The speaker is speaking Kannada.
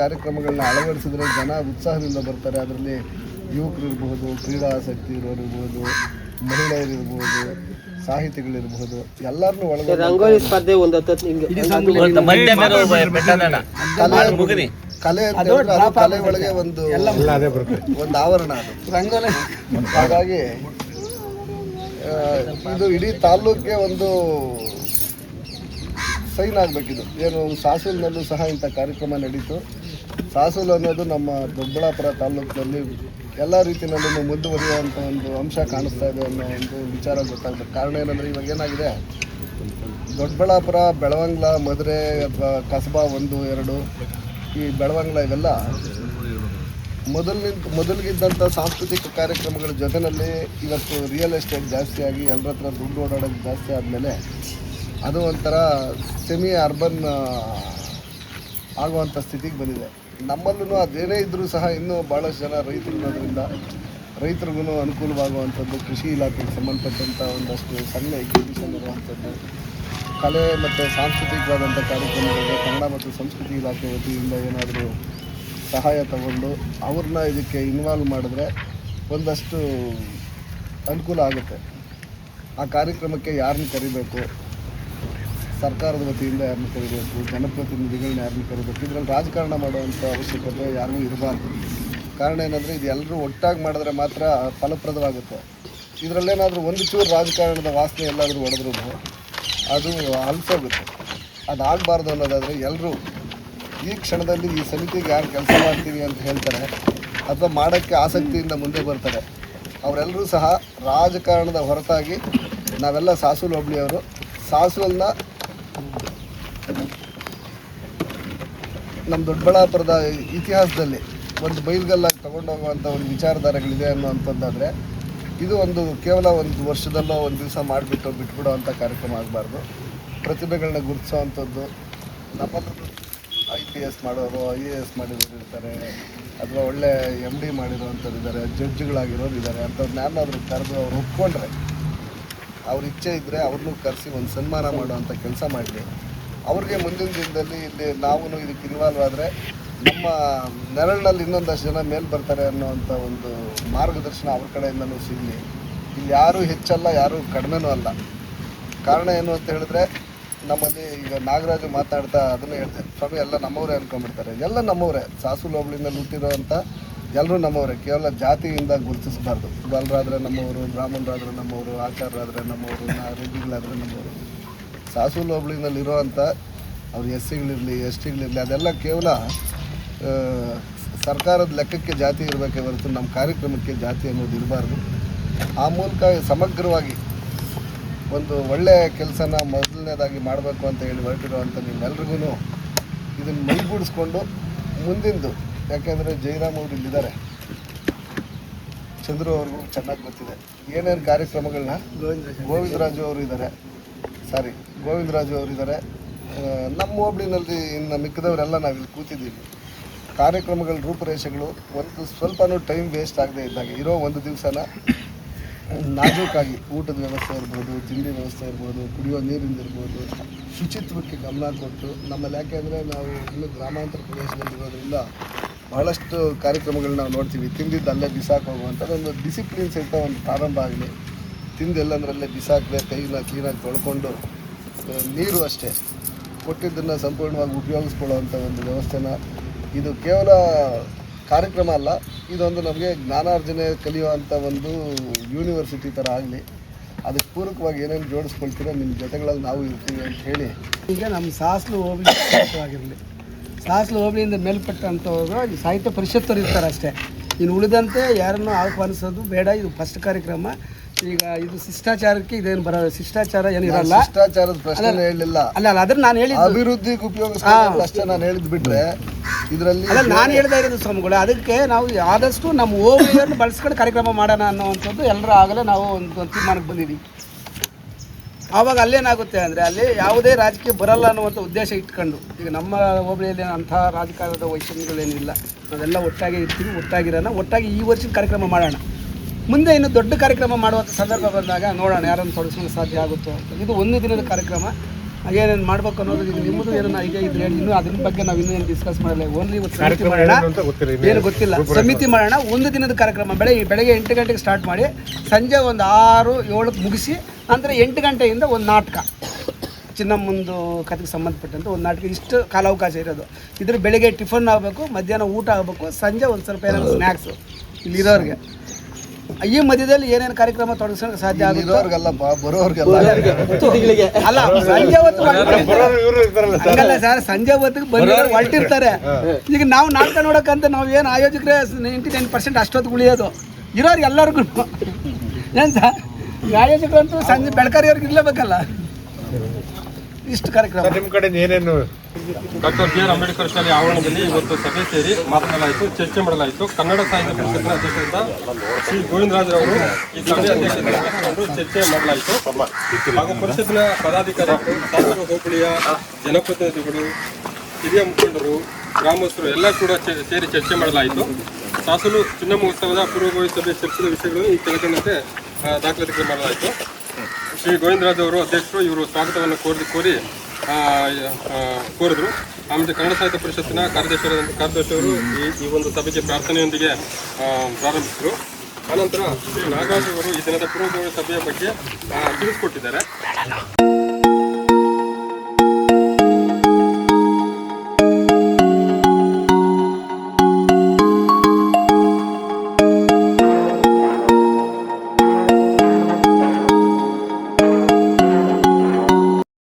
ಕಾರ್ಯಕ್ರಮಗಳನ್ನ ಅಳವಡಿಸಿದ್ರೆ ಜನ ಉತ್ಸಾಹದಿಂದ ಬರ್ತಾರೆ. ಅದರಲ್ಲಿ ಯುವಕರು ಇರ್ಬೋದು, ಕ್ರೀಡಾ ಆಸಕ್ತಿ ಇರೋರು ಇರ್ಬೋದು, ಮಹಿಳೆಯರಿರ್ಬೋದು, ಸಾಹಿತಿಗಳಿರ್ಬೋದು, ಎಲ್ಲರನ್ನೂ ಒಳಗೊಂಡು ರಂಗೋಲಿ ಸ್ಪರ್ಧೆ ಕಲೆ ಅಂತ ಹೇಳಿದ್ರೆ ಅದು ಕಲೆ ಒಳಗೆ ಒಂದು ಆವರಣ ಅದು. ಹಾಗಾಗಿ ಇದು ಇಡೀ ತಾಲ್ಲೂಕಿಗೆ ಒಂದು ಸೈನ್ ಆಗಬೇಕಿದು. ಏನು ಸಾಸೂಲಿನಲ್ಲೂ ಸಹ ಇಂಥ ಕಾರ್ಯಕ್ರಮ ನಡೀತು. ಸಾಸೂಲು ಅನ್ನೋದು ನಮ್ಮ ದೊಡ್ಡಬಳ್ಳಾಪುರ ತಾಲ್ಲೂಕಿನಲ್ಲಿ ಎಲ್ಲ ರೀತಿಯಲ್ಲೂ ಮುಂದುವರಿಯುವಂಥ ಒಂದು ಅಂಶ ಕಾಣಿಸ್ತಾ ಇದೆ ಅನ್ನೋ ಒಂದು ವಿಚಾರ ಗೊತ್ತಾಗ್ಬೇಕು. ಕಾರಣ ಏನಂದರೆ ಇವಾಗ ಏನಾಗಿದೆ, ದೊಡ್ಡಬಳ್ಳಾಪುರ, ಬೆಳವಂಗ್ಲ, ಮಧುರೆ ಅಥವಾ ಕಸಬಾ 1, 2 ಈ ಬೆಳವಂಗ್ಲ ಇವೆಲ್ಲ ಮೊದಲಿಗಿದ್ದಂಥ ಸಾಂಸ್ಕೃತಿಕ ಕಾರ್ಯಕ್ರಮಗಳ ಜೊತೆಯಲ್ಲಿ ಇವತ್ತು ರಿಯಲ್ ಎಸ್ಟೇಟ್ ಜಾಸ್ತಿ ಆಗಿ ಎಲ್ಲರ ಹತ್ರ ದುಡ್ಡು ಓಡಾಡೋದು ಜಾಸ್ತಿ ಆದಮೇಲೆ ಅದು ಒಂಥರ ಸೆಮಿ ಅರ್ಬನ್ ಆಗುವಂಥ ಸ್ಥಿತಿಗೆ ಬಂದಿದೆ. ನಮ್ಮಲ್ಲೂ ಅದೇನೇ ಇದ್ದರೂ ಸಹ ಇನ್ನೂ ಭಾಳಷ್ಟು ಜನ ರೈತರಿರೋದ್ರಿಂದ ರೈತರಿಗೂ ಅನುಕೂಲವಾಗುವಂಥದ್ದು, ಕೃಷಿ ಇಲಾಖೆಗೆ ಸಂಬಂಧಪಟ್ಟಂಥ ಒಂದಷ್ಟು ಸಣ್ಣ ಎಕ್ಸಿಬಿಷನ್ ಇರುವಂಥದ್ದು, ಕಲೆ ಮತ್ತು ಸಾಂಸ್ಕೃತಿಕವಾದಂಥ ಕಾರ್ಯಕ್ರಮಗಳಿಗೆ ಕನ್ನಡ ಮತ್ತು ಸಂಸ್ಕೃತಿ ಇಲಾಖೆ ವತಿಯಿಂದ ಏನಾದರೂ ಸಹಾಯ ತಗೊಂಡು ಅವ್ರನ್ನ ಇದಕ್ಕೆ ಇನ್ವಾಲ್ವ್ ಮಾಡಿದ್ರೆ ಒಂದಷ್ಟು ಅನುಕೂಲ ಆಗುತ್ತೆ. ಆ ಕಾರ್ಯಕ್ರಮಕ್ಕೆ ಯಾರನ್ನ ಕರಿಬೇಕು, ಸರ್ಕಾರದ ವತಿಯಿಂದ ಯಾರನ್ನ ಕರಿಬೇಕು, ಜನಪ್ರತಿನಿಧಿಗಳನ್ನ ಯಾರನ್ನ ಕರಿಬೇಕು, ಇದರಲ್ಲಿ ರಾಜಕಾರಣ ಮಾಡುವಂಥ ಅವಶ್ಯಕತೆ ಯಾರಿಗೂ ಇರಬಾರ್ದು. ಕಾರಣ ಏನಂದರೆ ಇದು ಎಲ್ಲರೂ ಒಟ್ಟಾಗಿ ಮಾಡಿದ್ರೆ ಮಾತ್ರ ಫಲಪ್ರದವಾಗುತ್ತೆ. ಇದರಲ್ಲೇನಾದರೂ ಒಂದು ಚೂರು ರಾಜಕಾರಣದ ವಾಸನೆ ಎಲ್ಲಾದರೂ ಹೊಡೆದ್ರೂ ಅದು ಅಲ್ಸೋಗುತ್ತೆ. ಅದಾಗಬಾರ್ದು ಅನ್ನೋದಾದರೆ ಎಲ್ಲರೂ ಈ ಕ್ಷಣದಲ್ಲಿ ಈ ಸಮಿತಿಗೆ ಯಾರು ಕೆಲಸ ಮಾಡ್ತೀವಿ ಅಂತ ಹೇಳ್ತಾರೆ ಅಥವಾ ಮಾಡೋಕ್ಕೆ ಆಸಕ್ತಿಯಿಂದ ಮುಂದೆ ಬರ್ತಾರೆ, ಅವರೆಲ್ಲರೂ ಸಹ ರಾಜಕಾರಣದ ಹೊರತಾಗಿ ನಾವೆಲ್ಲ ಸಾಸೂಲು ಹೋಬಳಿಯವರು. ಸಾಸೂಲನ್ನ ನಮ್ಮ ದೊಡ್ಡಬಳ್ಳಾಪುರದ ಇತಿಹಾಸದಲ್ಲಿ ಒಂದು ಬೈಲ್ಗಲ್ಲಾಗಿ ತೊಗೊಂಡೋಗುವಂಥ ಒಂದು ವಿಚಾರಧಾರೆಗಳಿದೆ ಅನ್ನೋವಂಥದ್ದಾದರೆ ಇದು ಒಂದು ಕೇವಲ ಒಂದು ವರ್ಷದಲ್ಲೋ ಒಂದು ದಿವಸ ಮಾಡಿಬಿಟ್ಟು ಬಿಟ್ಬಿಡೋ ಅಂಥ ಕಾರ್ಯಕ್ರಮ ಆಗಬಾರ್ದು. ಪ್ರತಿಭೆಗಳನ್ನ ಗುರುತಿಸೋವಂಥದ್ದು. ನಮ್ಮ IPS ಮಾಡೋರು, IAS ಮಾಡಿರೋರು ಇರ್ತಾರೆ, ಅಥವಾ ಒಳ್ಳೆ MD ಮಾಡಿರೋವಂಥದ್ದು ಇದ್ದಾರೆ, ಜಡ್ಜ್ಗಳಾಗಿರೋರು ಇದ್ದಾರೆ. ಅಂಥವ್ರನ್ನ ಯಾರನ್ನಾದ್ರೂ ಕರೆದು ಅವ್ರು ಒಪ್ಕೊಂಡ್ರೆ, ಅವ್ರ ಇಚ್ಛೆ ಇದ್ದರೆ ಅವ್ರನ್ನೂ ಕರೆಸಿ ಒಂದು ಸನ್ಮಾನ ಮಾಡುವಂಥ ಕೆಲಸ ಮಾಡಲಿ. ಅವ್ರಿಗೆ ಮುಂದಿನ ದಿನದಲ್ಲಿ ಇಲ್ಲಿ ನಾವು ಇದಕ್ಕೆ ಇನ್ವಾಲ್ವ್ ಆದರೆ ನಮ್ಮ ನೆರಳಿನಲ್ಲಿ ಇನ್ನೊಂದಷ್ಟು ಜನ ಮೇಲೆ ಬರ್ತಾರೆ ಅನ್ನೋವಂಥ ಒಂದು ಮಾರ್ಗದರ್ಶನ ಅವ್ರ ಕಡೆಯಿಂದಲೂ ಸಿಗಲಿ. ಇಲ್ಲಿ ಯಾರೂ ಹೆಚ್ಚಲ್ಲ, ಯಾರೂ ಕಡಿಮೆನೂ ಅಲ್ಲ. ಕಾರಣ ಏನು ಅಂತ ಹೇಳಿದ್ರೆ, ನಮ್ಮಲ್ಲಿ ಈಗ ನಾಗರಾಜು ಮಾತಾಡ್ತಾ ಅದನ್ನೇ ಹೇಳ್ತಾರೆ, ಸ್ವಾಮಿ ಎಲ್ಲ ನಮ್ಮವರೇ ಅಂದ್ಕೊಂಡ್ಬಿಡ್ತಾರೆ. ಎಲ್ಲ ನಮ್ಮವರೇ, ಸಾಸೂಲು ಹೋಬಳಿನಲ್ಲಿ ಹುಟ್ಟಿರೋವಂಥ ಎಲ್ಲರೂ ನಮ್ಮವರೇ. ಕೇವಲ ಜಾತಿಯಿಂದ ಗುರುತಿಸಬಾರ್ದು. ಬಲರಾದರೆ ನಮ್ಮವರು, ಬ್ರಾಹ್ಮಣರಾದರೆ ನಮ್ಮವರು, ಆಚಾರ್ಯರಾದರೆ ನಮ್ಮವರು, ರೆಡ್ಡಿಗಳಾದರೆ ನಮ್ಮವರು. ಸಾಸೂಲು ಹೋಬಳಿನಲ್ಲಿರೋವಂಥ ಅವ್ರು SCಗಳಿರಲಿ, STಗಳಿರಲಿ, ಅದೆಲ್ಲ ಕೇವಲ ಸರ್ಕಾರದ ಲೆಕ್ಕಕ್ಕೆ ಜಾತಿ ಇರಬೇಕೇ ಹೊರತು ನಮ್ಮ ಕಾರ್ಯಕ್ರಮಕ್ಕೆ ಜಾತಿ ಅನ್ನೋದು ಇರಬಾರ್ದು. ಆ ಮೂಲಕ ಸಮಗ್ರವಾಗಿ ಒಂದು ಒಳ್ಳೆಯ ಕೆಲಸನ ಮೊದಲನೇದಾಗಿ ಮಾಡಬೇಕು ಅಂತ ಹೇಳಿ ಹೊರಟಿರುವಂಥ ನಿಮ್ಮೆಲ್ರಿಗೂ ಇದನ್ನು ಮೈಗೂಡಿಸ್ಕೊಂಡು ಮುಂದಿಂದು, ಯಾಕೆಂದರೆ ಜಯರಾಮ್ ಅವರು ಇಲ್ಲಿದ್ದಾರೆ, ಚಂದ್ರು ಅವ್ರಿಗೂ ಚೆನ್ನಾಗಿ ಗೊತ್ತಿದೆ ಏನೇನು ಕಾರ್ಯಕ್ರಮಗಳನ್ನ. ಗೋವಿಂದರಾಜು ಅವರು ಇದ್ದಾರೆ, ನಮ್ಮ ಹೋಬಳಿನಲ್ಲಿ ಇನ್ನು ಮಿಕ್ಕಿದವರೆಲ್ಲ ನಾವಿಲ್ಲಿ ಕೂತಿದ್ದೀವಿ. ಕಾರ್ಯಕ್ರಮಗಳ ರೂಪುರೇಷೆಗಳು ಒಂದು ಸ್ವಲ್ಪನೂ ಟೈಮ್ ವೇಸ್ಟ್ ಆಗದೆ ಇದ್ದಾಗ ಇರೋ ಒಂದು ದಿವಸನ ನಾಜೂಕಾಗಿ ಊಟದ ವ್ಯವಸ್ಥೆ ಇರ್ಬೋದು, ತಿಂಡಿ ವ್ಯವಸ್ಥೆ ಇರ್ಬೋದು, ಕುಡಿಯೋ ನೀರಿಂದಿರ್ಬೋದು, ಶುಚಿತ್ವಕ್ಕೆ ಗಮನ ಕೊಟ್ಟು, ನಮ್ಮಲ್ಲಿ ಯಾಕೆಂದರೆ ನಾವು ಇನ್ನು ಗ್ರಾಮಾಂತರ ಪ್ರದೇಶದಲ್ಲಿರೋದ್ರಿಂದ ಭಾಳಷ್ಟು ಕಾರ್ಯಕ್ರಮಗಳನ್ನ ನಾವು ನೋಡ್ತೀವಿ. ತಿಂದಿದ್ದು ಅಲ್ಲೇ ಬಿಸಾಕೋಗುವಂಥದ್ದು ಒಂದು ಡಿಸಿಪ್ಲಿನ್ ಸಹಿತ ಒಂದು ಪ್ರಾರಂಭ ಆಗಲಿ. ತಿಂದೆಲ್ಲಂದ್ರಲ್ಲೇ ಬಿಸಾಕದೆ ಕೈನ ಕ್ಲೀನಾಗಿ ತೊಳ್ಕೊಂಡು, ನೀರು ಅಷ್ಟೇ ಕೊಟ್ಟಿದ್ದನ್ನು ಸಂಪೂರ್ಣವಾಗಿ ಉಪಯೋಗಿಸ್ಕೊಳ್ಳೋವಂಥ ಒಂದು ವ್ಯವಸ್ಥೆನ, ಇದು ಕೇವಲ ಕಾರ್ಯಕ್ರಮ ಅಲ್ಲ, ಇದೊಂದು ನಮಗೆ ಜ್ಞಾನಾರ್ಜನೆ ಕಲಿಯುವಂಥ ಒಂದು ಯೂನಿವರ್ಸಿಟಿ ಥರ ಆಗಲಿ. ಅದಕ್ಕೆ ಪೂರಕವಾಗಿ ಏನೇನು ಜೋಡಿಸ್ಕೊಳ್ತೀರೋ ನಿಮ್ಮ ಜೊತೆಗಳಲ್ಲಿ ನಾವು ಇರ್ತೀವಿ ಅಂತ ಹೇಳಿ. ಈಗ ನಮ್ಮ ಸಾಸಲು ಹೋಬಳಿ ಆಗಿರಲಿ, ಸಾಸಲು ಹೋಬಳಿಯಿಂದ ಮೇಲ್ಪಟ್ಟಂಥವ್ರು ಸಾಹಿತ್ಯ ಪರಿಷತ್ತವ್ರು ಇರ್ತಾರೆ ಅಷ್ಟೇ. ಇನ್ನು ಉಳಿದಂತೆ ಯಾರನ್ನು ಆಹ್ವಾನಿಸೋದು ಬೇಡ. ಇದು ಫಸ್ಟ್ ಕಾರ್ಯಕ್ರಮ. ಈಗ ಇದು ಶಿಷ್ಟಾಚಾರಕ್ಕೆ ಇದೇನು ಬರೋದು, ಶಿಷ್ಟಾಚಾರ ಏನಿರಲ್ಲ. ಶಿಷ್ಟಾಚಾರದ ಪ್ರಶ್ನೆ ಹೇಳಲಿಲ್ಲ. ಅಲ್ಲ ಅದನ್ನ ನಾನು ಹೇಳಿದ್ದು ಅಭಿವೃದ್ಧಿಗೆ ಉಪಯೋಗಿಸ್ಕೊಳ್ಳೋದು ಅಷ್ಟೇ ನಾನು ಹೇಳಿದ್ದು ಬಿಟ್ಟರೆ ಇದರಲ್ಲಿ ಅಲ್ಲ ನಾನು ಹೇಳ್ತಾ ಇರೋದು ಸ್ವಾಮಿಗಳು. ಅದಕ್ಕೆ ನಾವು ಆದಷ್ಟು ನಮ್ಮ ಹೋಬಳಿಯನ್ನು ಬಳಸ್ಕೊಂಡು ಕಾರ್ಯಕ್ರಮ ಮಾಡೋಣ ಅನ್ನೋವಂಥದ್ದು ಎಲ್ಲರೂ ಆಗಲೇ ನಾವು ಒಂದು ತೀರ್ಮಾನಕ್ಕೆ ಬಂದಿದ್ದೀವಿ. ಆವಾಗ ಅಲ್ಲೇನಾಗುತ್ತೆ ಅಂದರೆ ಅಲ್ಲಿ ಯಾವುದೇ ರಾಜಕೀಯ ಬರಲ್ಲ ಅನ್ನುವಂಥ ಉದ್ದೇಶ ಇಟ್ಕೊಂಡು, ಈಗ ನಮ್ಮ ಹೋಬಳಿಯಲ್ಲಿ ಅಂಥ ರಾಜಕಾರಣದ ವೈಷಮ್ಯಗಳೇನಿಲ್ಲ. ನಾವೆಲ್ಲ ಒಟ್ಟಾಗಿ ಇರ್ತೀವಿ, ಒಟ್ಟಾಗಿ ಈ ವರ್ಷದ ಕಾರ್ಯಕ್ರಮ ಮಾಡೋಣ. ಮುಂದೆ ಇನ್ನು ದೊಡ್ಡ ಕಾರ್ಯಕ್ರಮ ಮಾಡುವಂಥ ಸಂದರ್ಭ ಬಂದಾಗ ನೋಡೋಣ ಯಾರನ್ನು ತೊಡಗಿಸಲು ಸಾಧ್ಯ ಆಗುತ್ತೋ ಅಂತ. ಇದು ಒಂದು ದಿನದ ಕಾರ್ಯಕ್ರಮ. ಏನೇನು ಮಾಡ್ಬೇಕು ಅನ್ನೋದು ಈಗ ನಿಮ್ಮದು ಏನೋ ಐಡಿಯಾ ಇದ್ರೆ ಇನ್ನೂ ಅದ್ರ ಬಗ್ಗೆ ನಾವು ಇನ್ನೂ ಏನು ಡಿಸ್ಕಸ್ ಮಾಡಲ್ಲ. ಓನ್ಲಿ ಇವತ್ತು ಸಮಿತಿ ಮಾಡೋಣ, ಏನು ಗೊತ್ತಿಲ್ಲ, ಸಮಿತಿ ಮಾಡೋಣ. ಒಂದು ದಿನದ ಕಾರ್ಯಕ್ರಮ ಬೆಳಗ್ಗೆ 8 ಗಂಟೆಗೆ ಸ್ಟಾರ್ಟ್ ಮಾಡಿ ಸಂಜೆ ಒಂದು 6-7ಕ್ಕೆ ಮುಗಿಸಿ, ಅಂದರೆ 8 ಗಂಟೆಯಿಂದ ಒಂದು ನಾಟಕ, ಚಿನ್ನಮ್ಮಂದು ಕಥೆಗೆ ಸಂಬಂಧಪಟ್ಟಂತೆ ಒಂದು ನಾಟಕ. ಇಷ್ಟು ಕಾಲಾವಕಾಶ ಇರೋದು. ಇದ್ರ ಬೆಳಗ್ಗೆ ಟಿಫನ್ ಆಗಬೇಕು, ಮಧ್ಯಾಹ್ನ ಊಟ ಆಗಬೇಕು, ಸಂಜೆ ಒಂದು ಸ್ವಲ್ಪ ಏನಾದ್ರು ಸ್ನ್ಯಾಕ್ಸು ಇಲ್ಲಿರೋರಿಗೆ. ಈ ಮಧ್ಯದಲ್ಲಿ ಏನೇನು ಕಾರ್ಯಕ್ರಮ ತೊಡಗಿಸೋಕೆ ಸಾಧ್ಯ ಆಗುತ್ತೋ ಬರೋರ್ಗೆಲ್ಲ ಅಲ್ಲ, ಸಂಜೆ ಹೊತ್ತು ಹಂಗಲ್ಲ ಸರ್, ಸಂಜೆ ಹೊತ್ತಿಗೆ ಬಂದಿರೋರು ಹೊರಟಿರ್ತಾರೆ. ಈಗ ನಾವು ನಾಟಕ ನೋಡೋಕ್ಕಂತ ನಾವು ಏನು ಆಯೋಜಕರೇ 99% ಅಷ್ಟೊತ್ತು ಉಳಿಯೋದು ಇರೋರು ಎಲ್ಲರಿಗೂ. ಏನು ಸರ್, ಆಯೋಜಕರಂತೂ ಸಂಜೆ ಬೆಳಕರಿಯವ್ರಿಗೆ ಇರಲೇಬೇಕಲ್ಲ. ಇಷ್ಟು ಕಾರ್ಯಕ್ರಮ ನಿಮ್ಮ ಕಡೆ ಏನೇನು ಡಾಕ್ಟರ್ ಬಿ.ಆರ್. ಅಂಬೇಡ್ಕರ್ ಶಾಲೆ ಆವರಣದಲ್ಲಿ ಇವತ್ತು ಸಭೆ ಸೇರಿ ಮಾತನಾಡಲಾಯಿತು, ಚರ್ಚೆ ಮಾಡಲಾಯಿತು. ಕನ್ನಡ ಸಾಹಿತ್ಯ ಪರಿಷತ್ತಿನ ಅಧ್ಯಕ್ಷರಾದ ಶ್ರೀ ಗೋವಿಂದರಾಜರವರು ಈ ಸಭೆಯ ಅಧ್ಯಕ್ಷತೆಯನ್ನು ಚರ್ಚೆ ಮಾಡಲಾಯಿತು. ಹಾಗೂ ಪರಿಷತ್ತಿನ ಪದಾಧಿಕಾರಿಗಳು, ಶಾಸಕ ಹೋಬಳಿಯ ಜನಪ್ರತಿನಿಧಿಗಳು, ಹಿರಿಯ ಮುಖಂಡರು, ಗ್ರಾಮಸ್ಥರು ಎಲ್ಲ ಕೂಡ ಸೇರಿ ಚರ್ಚೆ ಮಾಡಲಾಯಿತು. ಸಾಸಲು ಚಿನ್ನಮ್ಮ ಉತ್ಸವದ ಪೂರ್ವಭಾವಿ ಸಭೆ ಚರ್ಚಿಸಿದ ವಿಷಯಗಳು ಈ ಕೆಳಕಂಡಂತೆ ದಾಖಲಾತಿ ಮಾಡಲಾಯಿತು. ಶ್ರೀ ಗೋವಿಂದರಾಜ್ ಅವರು ಅಧ್ಯಕ್ಷರು, ಇವರು ಸ್ವಾಗತವನ್ನು ಕೋರಿದ್ರು. ಆಮೇಲೆ ಕನ್ನಡ ಸಾಹಿತ್ಯ ಪರಿಷತ್ತಿನ ಕಾರ್ಯದರ್ಶಿಯವರು ಈ ಒಂದು ಸಭೆಗೆ ಪ್ರಾರ್ಥನೆಯೊಂದಿಗೆ ಪ್ರಾರಂಭಿಸಿದರು. ಆನಂತರ ಶ್ರೀ ನಾಗರಾಜ್ ಅವರು ಈ ದಿನದ ಪೂರ್ವಭಾವಿ ಸಭೆಯ ಬಗ್ಗೆ ತಿಳಿಸಿಕೊಟ್ಟಿದ್ದಾರೆ.